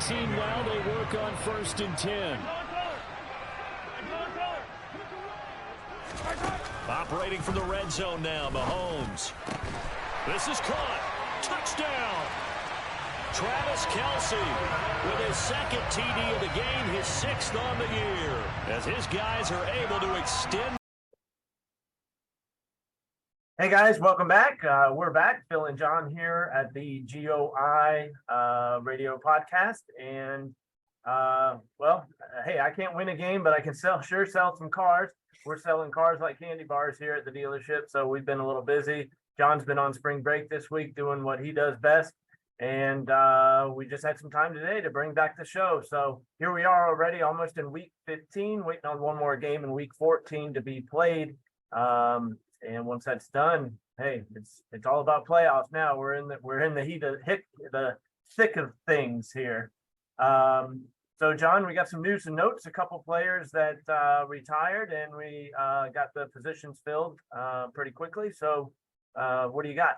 18 now. They work on 1st and 10. Operating from the red zone now, Mahomes. This is caught. Touchdown. Travis Kelce with his second TD of the game, his 6th on the year, as his guys are able to extend. Hey guys, welcome back. We're back. Phil and John here at the GOI radio podcast. And hey, I can't win a game, but I can sure sell some cars. We're selling cars like candy bars here at the dealership, so we've been a little busy. John's been on spring break this week doing what he does best, and we just had some time today to bring back the show. So here we are already almost in week 15, waiting on one more game in week 14 to be played. And once that's done, hey, it's all about playoffs now. We're in the thick of things here. So, John, we got some news and notes, a couple players that retired, and we got the positions filled pretty quickly. So what do you got?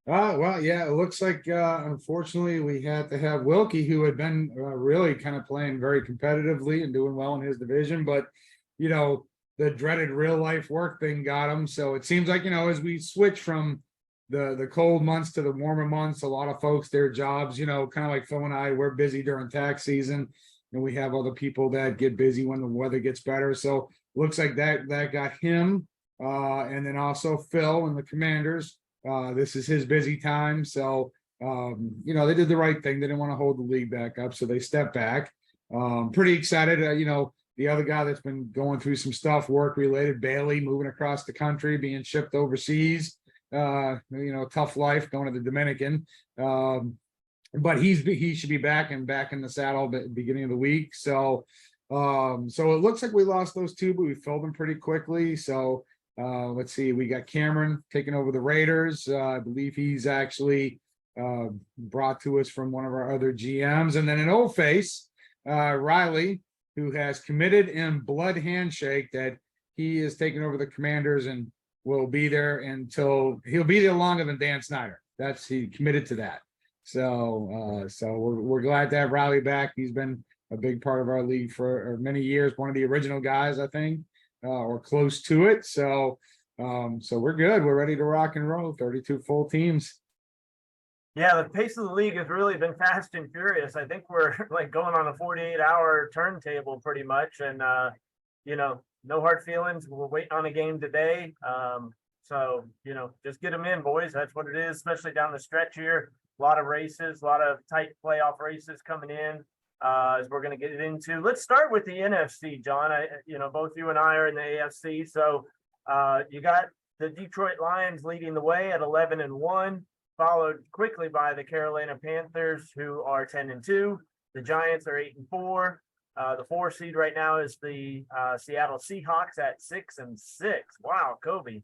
Well, yeah, it looks like, unfortunately, we had to have Wilkie, who had been really kind of playing very competitively and doing well in his division. But, you know, the dreaded real life work thing got him. So it seems like, you know, as we switch from the cold months to the warmer months, a lot of folks, their jobs, you know, kind of like Phil and I, we're busy during tax season, and we have other people that get busy when the weather gets better. So looks like that got him. And then also Phil and the Commanders. This is his busy time. So, you know, they did the right thing. They didn't want to hold the league back up, so they stepped back. Pretty excited. You know, the other guy that's been going through some stuff, work related, Bailey, moving across the country, being shipped overseas. You know, tough life going to the Dominican. But he should be back in the saddle at the beginning of the week. So so it looks like we lost those two, but we filled them pretty quickly. So let's see, we got Cameron taking over the Raiders. I believe he's actually brought to us from one of our other GMs. And then an old face, Riley, who has committed in blood handshake that he is taking over the Commanders and will be there until he'll be there longer than Dan Snyder. He committed to that. So we're glad to have Riley back. He's been a big part of our league for many years, one of the original guys, I think, or close to it. So we're good. We're ready to rock and roll. 32 full teams. Yeah, the pace of the league has really been fast and furious. I think we're like going on a 48-hour turntable pretty much. And, you know, no hard feelings. We're waiting on a game today. So, you know, just get them in, boys. That's what it is, especially down the stretch here. A lot of races, a lot of tight playoff races coming in as we're going to get into. Let's start with the NFC, John. You know, both you and I are in the AFC. So you got the Detroit Lions leading the way at 11-1. Followed quickly by the Carolina Panthers, who are 10-2. The Giants are 8-4. The 4 seed right now is the Seattle Seahawks at 6-6. Wow, Kobe.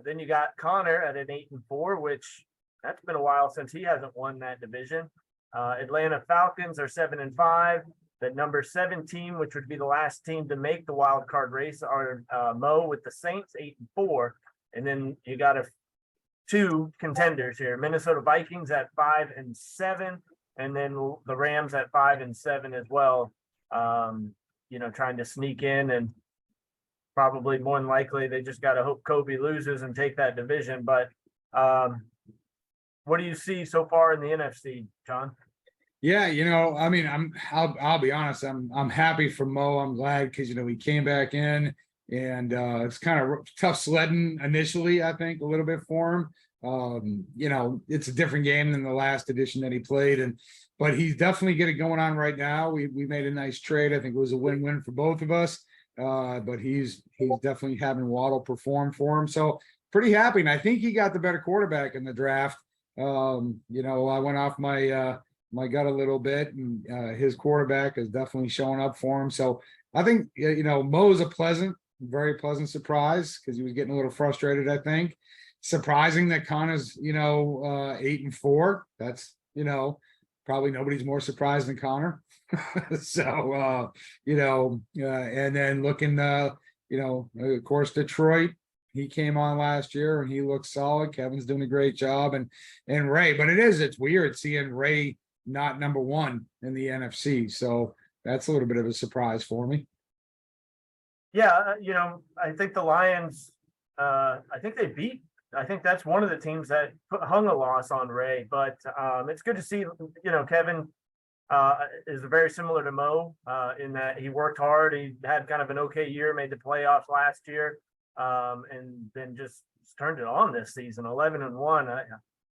Then you got Connor at an 8-4, which that's been a while since he hasn't won that division. Atlanta Falcons are 7-5. The number 7 team, which would be the last team to make the wild card race, are Mo with the Saints 8-4. And then you got 2 contenders here: Minnesota Vikings at 5-7, and then the Rams at 5-7 as well. You know, trying to sneak in, and probably more than likely they just got to hope Kobe loses and take that division. But what do you see so far in the NFC, John? Yeah, you know, I mean, I'll be honest, I'm happy for Mo. I'm glad because, you know, he came back in. And it's kind of tough sledding initially, I think, a little bit for him. You know, it's a different game than the last edition that he played, but he's definitely getting going on right now. We made a nice trade. I think it was a win-win for both of us. But he's definitely having Waddle perform for him. So pretty happy. And I think he got the better quarterback in the draft. You know, I went off my gut a little bit, and his quarterback is definitely showing up for him. So I think, you know, Mo is a very pleasant surprise because he was getting a little frustrated, I think. Surprising that Connor's, you know, 8-4. That's, you know, probably nobody's more surprised than Connor. So, you know, and then looking, you know, of course, Detroit, he came on last year and he looks solid. Kevin's doing a great job, and Ray, but it's weird seeing Ray not number one in the NFC. So that's a little bit of a surprise for me. Yeah, I think the Lions, I think that's one of the teams that hung a loss on Ray, but it's good to see, Kevin is very similar to Mo in that he worked hard. He had kind of an okay year, made the playoffs last year, and then just turned it on this season, 11-1.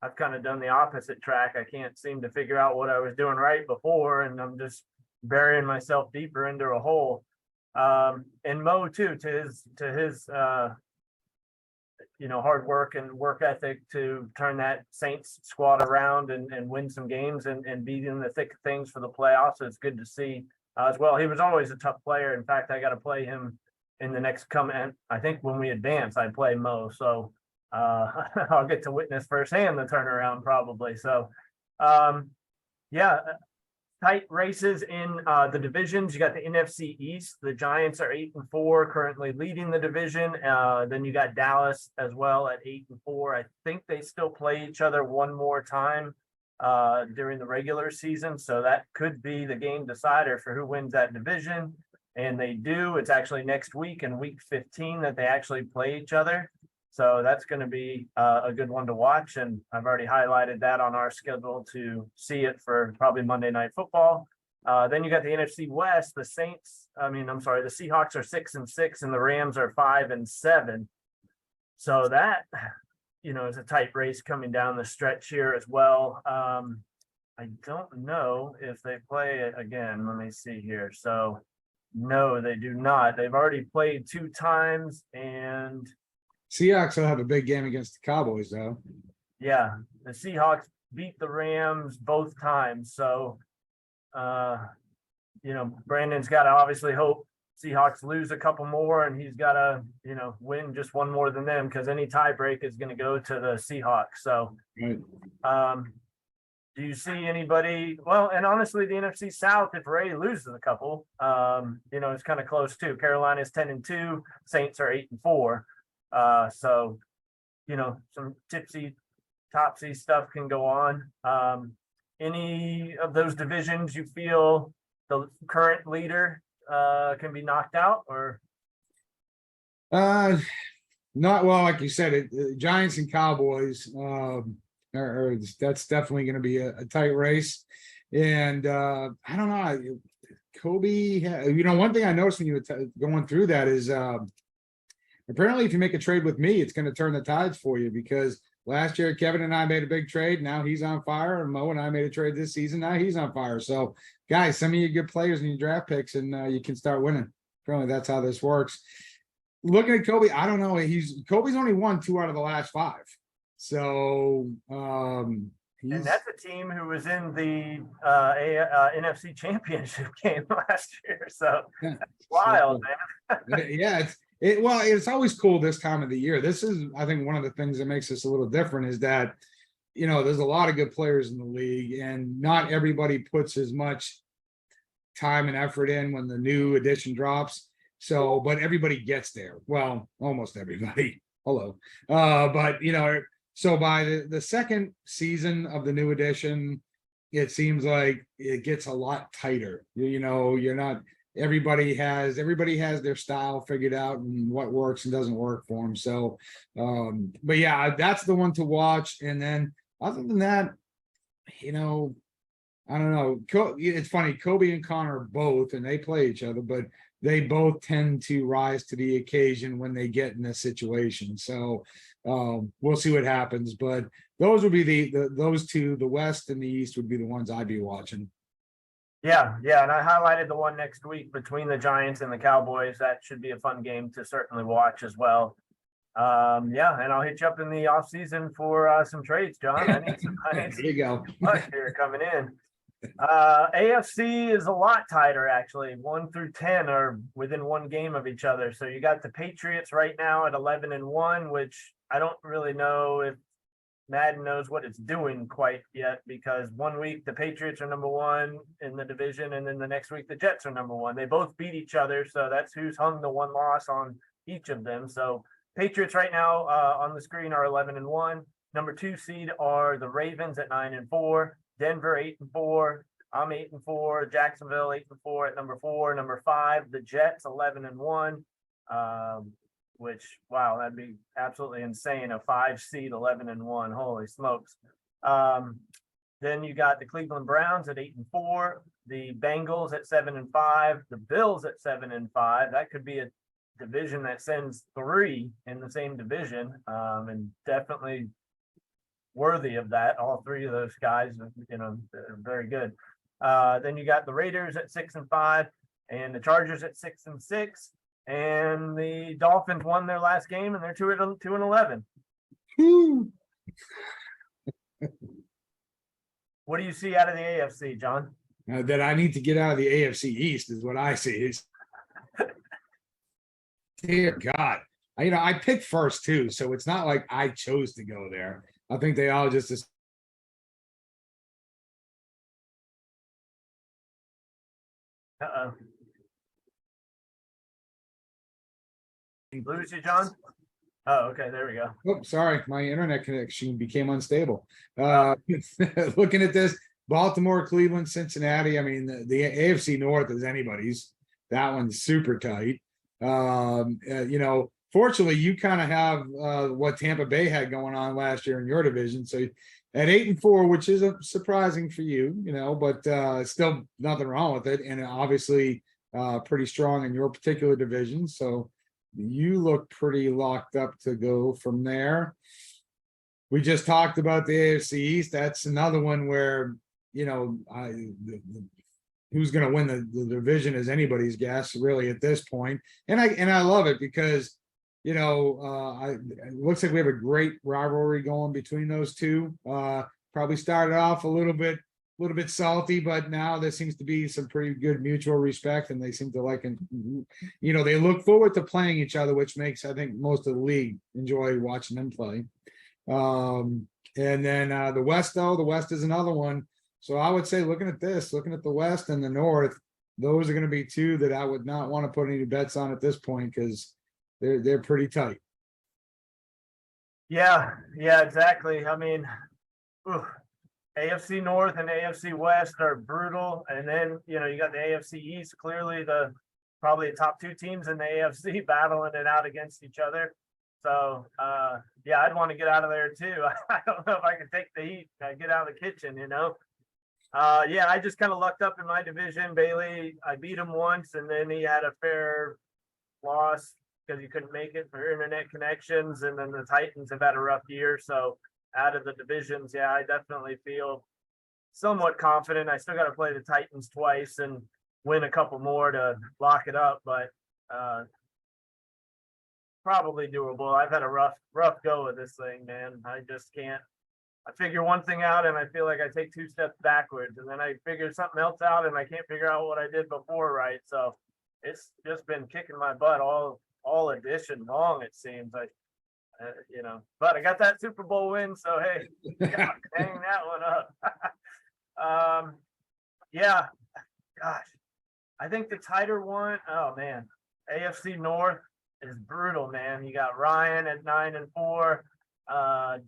I've kind of done the opposite track. I can't seem to figure out what I was doing right before, and I'm just burying myself deeper into a hole. And Mo too, to his hard work and work ethic to turn that Saints squad around and win some games and be in the thick of things for the playoffs. It's good to see as well. He was always a tough player. In fact, I got to play him in the next I think when we advance, I play Mo. So I'll get to witness firsthand the turnaround probably. So yeah. Tight races in the divisions. You got the NFC East. The Giants are 8-4, currently leading the division. Then you got Dallas as well at 8-4. I think they still play each other one more time during the regular season, so that could be the game decider for who wins that division. And they do. It's actually next week in week 15 that they actually play each other. So that's going to be a good one to watch. And I've already highlighted that on our schedule to see it for probably Monday Night Football. Then you got the NFC West. The Seahawks are 6-6 and the Rams are 5-7. So that, is a tight race coming down the stretch here as well. I don't know if they play it again. Let me see here. So no, they do not. They've already played 2 times and Seahawks will have a big game against the Cowboys, though. Yeah, the Seahawks beat the Rams both times. So, Brandon's got to obviously hope Seahawks lose a couple more, and he's got to, win just one more than them because any tiebreak is going to go to the Seahawks. So, right. Do you see anybody? Well, and honestly, the NFC South, if Ray loses a couple, it's kind of close too. Carolina's 10-2, Saints are 8-4. So, some topsy stuff can go on. Any of those divisions you feel the current leader can be knocked out or? Not well, like you said, Giants and Cowboys, that's definitely going to be a tight race. And I don't know, Kobe, one thing I noticed when you were going through that is, apparently, if you make a trade with me, it's going to turn the tides for you because last year Kevin and I made a big trade. Now he's on fire. And Mo and I made a trade this season. Now he's on fire. So, guys, send me your good players and your draft picks, and you can start winning. Apparently, that's how this works. Looking at Kobe, I don't know. Kobe's only won 2 out of the last 5. So, and that's a team who was in the NFC Championship game last year. So, yeah, wild, man. Yeah, it's always cool this time of the year. This is, I think, one of the things that makes this a little different is that, there's a lot of good players in the league and not everybody puts as much time and effort in when the new edition drops. So, but everybody gets there. Well, almost everybody. Hello. But, so by the second season of the new edition, it seems like it gets a lot tighter. You're not, everybody has their style figured out and what works and doesn't work for them. So, but yeah, that's the one to watch. And then other than that, I don't know. It's funny, Kobe and Connor both, and they play each other, but they both tend to rise to the occasion when they get in this situation. So we'll see what happens. But those would be those two, the West and the East would be the ones I'd be watching. Yeah, and I highlighted the one next week between the Giants and the Cowboys. That should be a fun game to certainly watch as well. And I'll hit you up in the off season for some trades, John. I need some there you go. here coming in. AFC is a lot tighter, actually. 1 through 10 are within one game of each other. So you got the Patriots right now at 11-1, which I don't really know if Madden knows what it's doing quite yet, because one week the Patriots are number 1 in the division, and then the next week the Jets are number 1. They both beat each other, so that's who's hung the one loss on each of them. So Patriots right now on the screen are 11-1. Number 2 seed are the Ravens at 9-4. Denver 8-4. I'm 8-4. Jacksonville 8-4 at number 4. Number 5, the Jets 11-1. Which, wow, that'd be absolutely insane. A 5 seed 11-1. Holy smokes. Then you got the Cleveland Browns at 8-4, the Bengals at 7-5, the Bills at 7-5. That could be a division that sends 3 in the same division, and definitely worthy of that. All 3 of those guys, they're very good. Then you got the Raiders at 6-5, and the Chargers at 6-6, and the Dolphins won their last game, and they're 2-11. What do you see out of the AFC, John? That I need to get out of the AFC East is what I see. Dear God, I picked first too, so it's not like I chose to go there. I think they all just. Uh-oh. Lose you, John? Oh, okay, there we go. Oh, sorry, my internet connection became unstable. Looking at this, Baltimore, Cleveland, Cincinnati. I mean, the AFC North is anybody's. That one's super tight. Fortunately, you kind of have what Tampa Bay had going on last year in your division. So at 8-4, which is surprising for you, but still nothing wrong with it. And obviously pretty strong in your particular division. So you look pretty locked up to go from there. We just talked about the AFC East. That's another one where, who's going to win the division is anybody's guess, really, at this point. And I love it because, it looks like we have a great rivalry going between those two. Probably started off a little bit salty, but now there seems to be some pretty good mutual respect, and they seem to like, they look forward to playing each other, which makes, I think, most of the league enjoy watching them play. And then the West, though, the West is another one. So I would say, looking at the West and the North, those are going to be 2 that I would not want to put any bets on at this point because they're pretty tight. Yeah, exactly. I mean, AFC North and AFC West are brutal, and then you got the AFC East. Clearly, probably the top 2 teams in the AFC battling it out against each other. So I'd want to get out of there too. I don't know if I can take the heat. Get out of the kitchen, I just kind of lucked up in my division. Bailey, I beat him once, and then he had a fair loss because he couldn't make it for internet connections. And then the Titans have had a rough year. So out of the divisions, I definitely feel somewhat confident. I still got to play the Titans twice and win a couple more to lock it up, but probably doable. I've had a rough go with this thing, man. I just can't. I figure one thing out and I feel like I take 2 steps backwards, and then I figure something else out and I can't figure out what I did before right. So it's just been kicking my butt all edition long, it seems. But I got that Super Bowl win, so hey, hang that one up. Gosh, I think the tighter one, oh man, AFC North is brutal, man. You got Ryan at 9-4.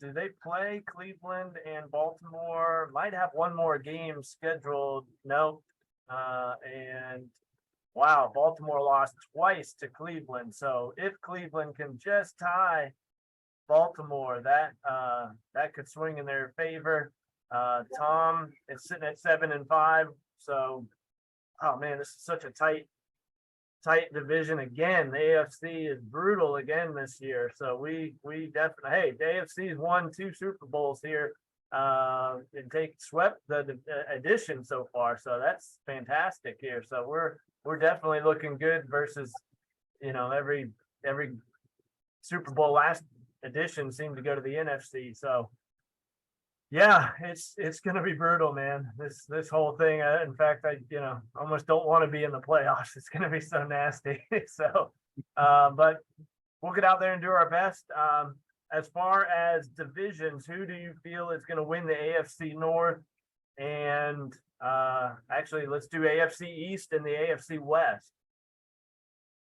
Do they play Cleveland and Baltimore? Might have one more game scheduled. Nope. And wow, Baltimore lost twice to Cleveland. So if Cleveland can just tie Baltimore, that could swing in their favor. Tom is sitting at 7-5. So, oh man, this is such a tight division again. The AFC is brutal again this year. So we definitely, hey, the AFC has won 2 Super Bowls here and swept the edition so far. So that's fantastic here. So we're definitely looking good versus, every Super Bowl last edition seemed to go to the NFC. So yeah, it's going to be brutal, man. This whole thing. In fact, I almost don't want to be in the playoffs. It's going to be so nasty. So, but we'll get out there and do our best. As far as divisions, who do you feel is going to win the AFC North? And actually, let's do AFC East and the AFC West.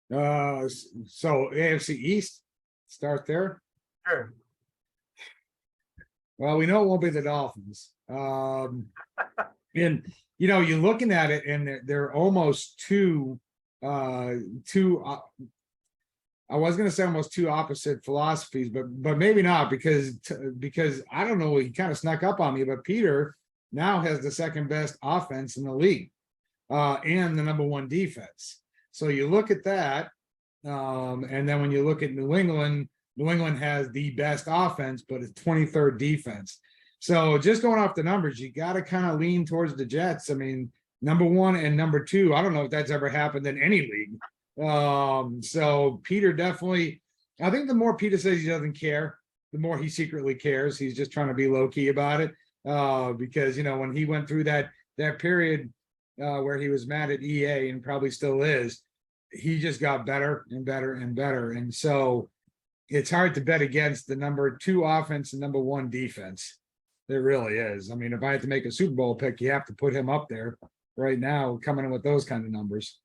So AFC East, start there. Sure. Well, we know it won't be the Dolphins. And you're looking at it, and they're almost two. I was going to say almost two opposite philosophies, but maybe not, because I don't know. He kind of snuck up on me, but Peter now has the second best offense in the league, and the number one defense. So you look at that, and then when you look at New England has the best offense, but it's 23rd defense. So just going off the numbers, you got to kind of lean towards the Jets. I mean, number one and number two, I don't know if that's ever happened in any league. So Peter definitely, I think the more Peter says he doesn't care, the more he secretly cares. He's just trying to be low key about it. Because, when he went through that period where he was mad at EA, and probably still is, he just got better and better and better. And so it's hard to bet against the number two offense and number one defense. It really is. I mean, if I had to make a Super Bowl pick, you have to put him up there right now, coming in with those kind of numbers.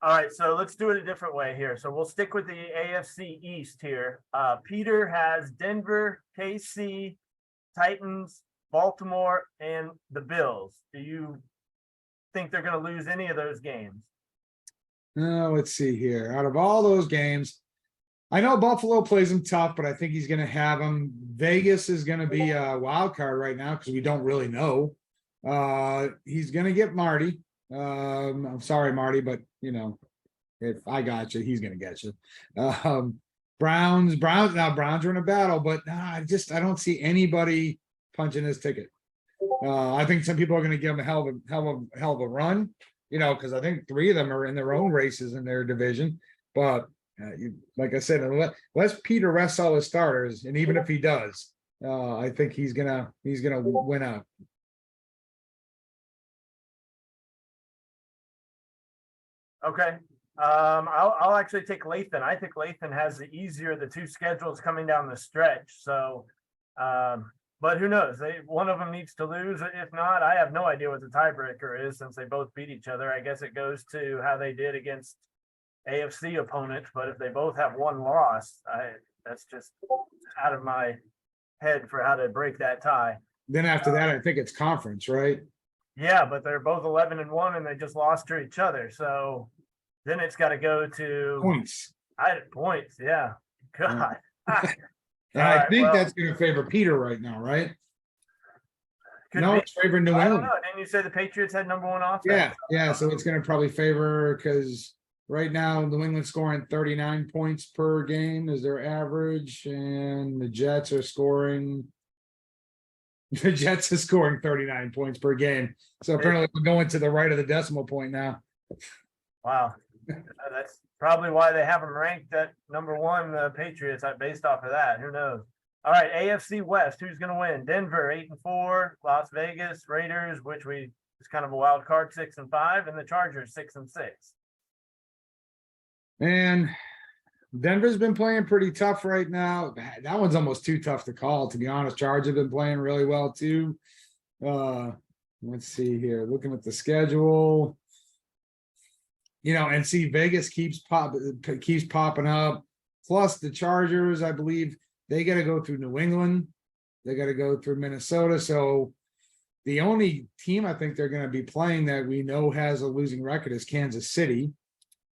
All right, so let's do it a different way here. So we'll stick with the AFC East here. Peter has Denver, KC, Titans, Baltimore, and the Bills. Do you think they're going to lose any of those games? Let's see here. Out of all those games, I know Buffalo plays them tough, but I think he's going to have them. Vegas is going to be a wild card right now because we don't really know. He's going to get Marty. I'm sorry, Marty, but if I got you, he's going to get you. Browns are in a battle, but I don't see anybody punching his ticket. I think some people are going to give him a hell of a run, because I think three of them are in their own races in their division. But like I said, unless Peter rests all his starters, and even if he does, I think he's gonna win out. Okay. I'll actually take Lathan. I think Lathan has the easier of the two schedules coming down the stretch. So, but who knows? One of them needs to lose. If not, I have no idea what the tiebreaker is since they both beat each other. I guess it goes to how they did against AFC opponents. But if they both have one loss, that's just out of my head for how to break that tie. Then after that, I think it's conference, right? Yeah, but they're both 11-1, and they just lost to each other. So then it's got to go to points. Points, yeah. God. And I think that's going to favor Peter right now, right? No, it's favoring New England. I don't know. Didn't you say the Patriots had number one offense? Yeah. So it's going to probably favor, because right now New England scoring 39 points per game is their average, and the Jets are scoring. The Jets is scoring 39 points per game. So apparently we're going to the right of the decimal point now. Wow. That's probably why they have them ranked at number one, the Patriots, based off of that. Who knows? All right, AFC West, who's going to win? Denver, 8-4, Las Vegas, Raiders, which is kind of a wild card, 6-5, and the Chargers, 6-6. And Denver's been playing pretty tough right now. That one's almost too tough to call, to be honest. Chargers have been playing really well too. Let's see here. Looking at the schedule, and see Vegas keeps popping up. Plus the Chargers, I believe they got to go through New England. They got to go through Minnesota. So the only team I think they're going to be playing that we know has a losing record is Kansas City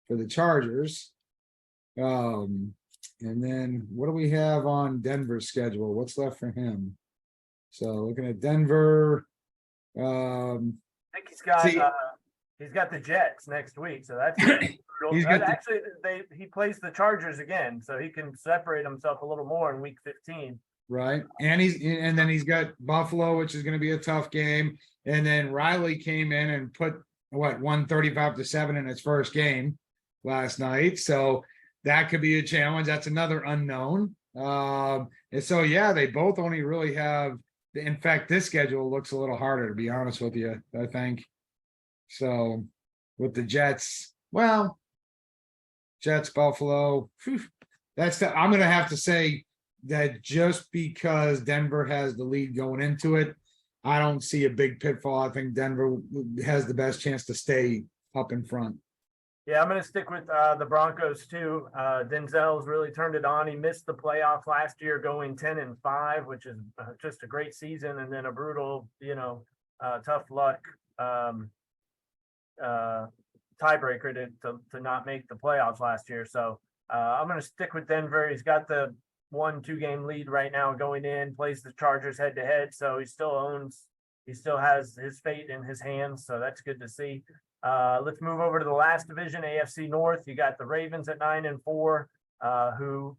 for the Chargers. And then what do we have on Denver's schedule? What's left for him? So looking at Denver, I think he's got the Jets next week, so that's he plays the Chargers again, so he can separate himself a little more in week 15. Right, and then he's got Buffalo, which is going to be a tough game, and then Riley came in and put 135-7 in his first game last night, so that could be a challenge. That's another unknown. And so, they both only really have, in fact, this schedule looks a little harder, to be honest with you, I think. So with the Jets, Jets, Buffalo, I'm going to have to say that just because Denver has the lead going into it, I don't see a big pitfall. I think Denver has the best chance to stay up in front. Yeah, I'm going to stick with the Broncos too. Denzel's really turned it on. He missed the playoffs last year, going 10-5, which is just a great season, and then a brutal, tough luck tiebreaker to not make the playoffs last year. So I'm going to stick with Denver. He's got the 1-2 game lead right now going in. Plays the Chargers head to head, so he still has his fate in his hands. So that's good to see. Let's move over to the last division, AFC North. You got the Ravens at 9-4, who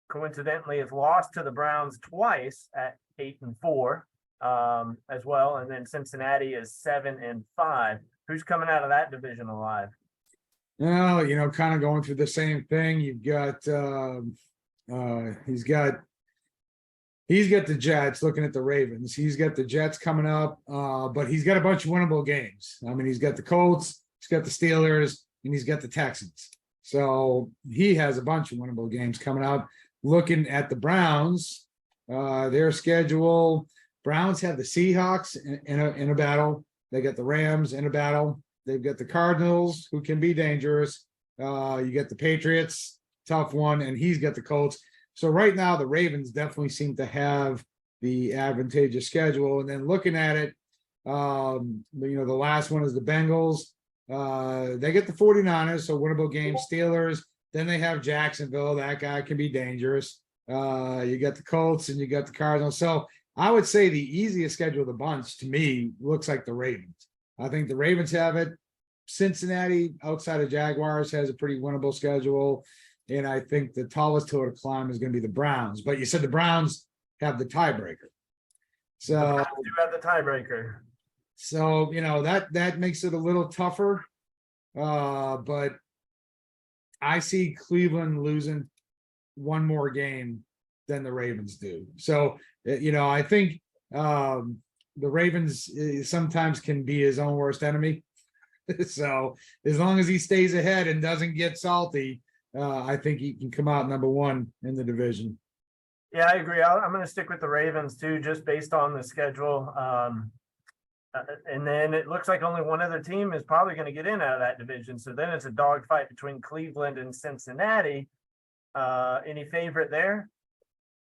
coincidentally has lost to the Browns twice at 8-4, as well. And then Cincinnati is 7-5. Who's coming out of that division alive? Well, kind of going through the same thing. You've got he's got the Jets. Looking at the Ravens, he's got the Jets coming up, but he's got a bunch of winnable games. I mean, he's got the Colts, he's got the Steelers, and he's got the Texans. So he has a bunch of winnable games coming up. Looking at the Browns, their schedule: Browns have the Seahawks in a battle. They got the Rams in a battle. They've got the Cardinals, who can be dangerous. You get the Patriots, tough one, and he's got the Colts. So right now, the Ravens definitely seem to have the advantageous schedule. And then looking at it, the last one is the Bengals. They get the 49ers, so winnable game. Steelers. Then they have Jacksonville. That guy can be dangerous. You got the Colts and you got the Cardinals. So I would say the easiest schedule of the bunch to me looks like the Ravens. I think the Ravens have it. Cincinnati, outside of Jaguars, has a pretty winnable schedule. And I think the tallest hill to climb is going to be the Browns. But you said the Browns have the tiebreaker. So The Browns do have the tiebreaker. So, that makes it a little tougher. But I see Cleveland losing one more game than the Ravens do. So, I think the Ravens sometimes can be his own worst enemy. So as long as he stays ahead and doesn't get salty, I think he can come out number one in the division. Yeah, I agree. I'm going to stick with the Ravens too, just based on the schedule. And then it looks like only one other team is probably going to get in out of that division. So then it's a dogfight between Cleveland and Cincinnati. Any favorite there?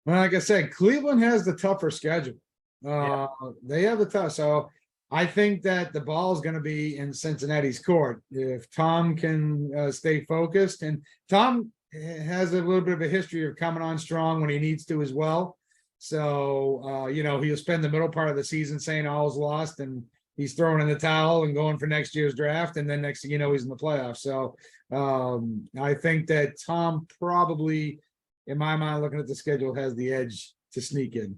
Well, like I said, Cleveland has the tougher schedule. Yeah. They have the tough. So I think that the ball is going to be in Cincinnati's court if Tom can stay focused. And Tom has a little bit of a history of coming on strong when he needs to as well. So, he'll spend the middle part of the season saying all's lost and he's throwing in the towel and going for next year's draft. And then next thing you know, he's in the playoffs. So I think that Tom probably, in my mind, looking at the schedule, has the edge to sneak in.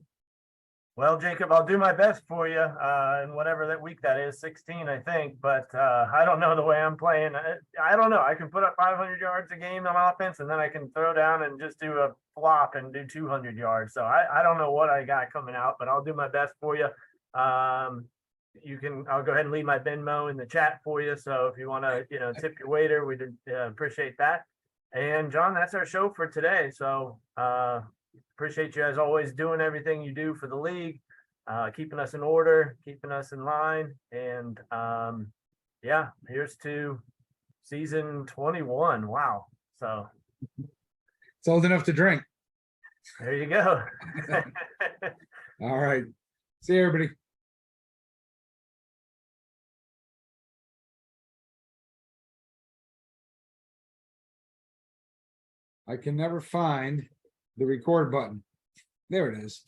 Well, Jacob, I'll do my best for you in whatever that week that is, 16, I think. But I don't know the way I'm playing. I don't know. I can put up 500 yards a game on offense, and then I can throw down and just do a flop and do 200 yards. So I don't know what I got coming out, but I'll do my best for you. I'll go ahead and leave my Venmo in the chat for you. So if you want to, tip your waiter, we'd appreciate that. And John, that's our show for today. So appreciate you as always doing everything you do for the league, keeping us in order, keeping us in line. And here's to season 21. Wow. So it's old enough to drink. There you go. All right. See you, everybody. I can never find the record button. There it is.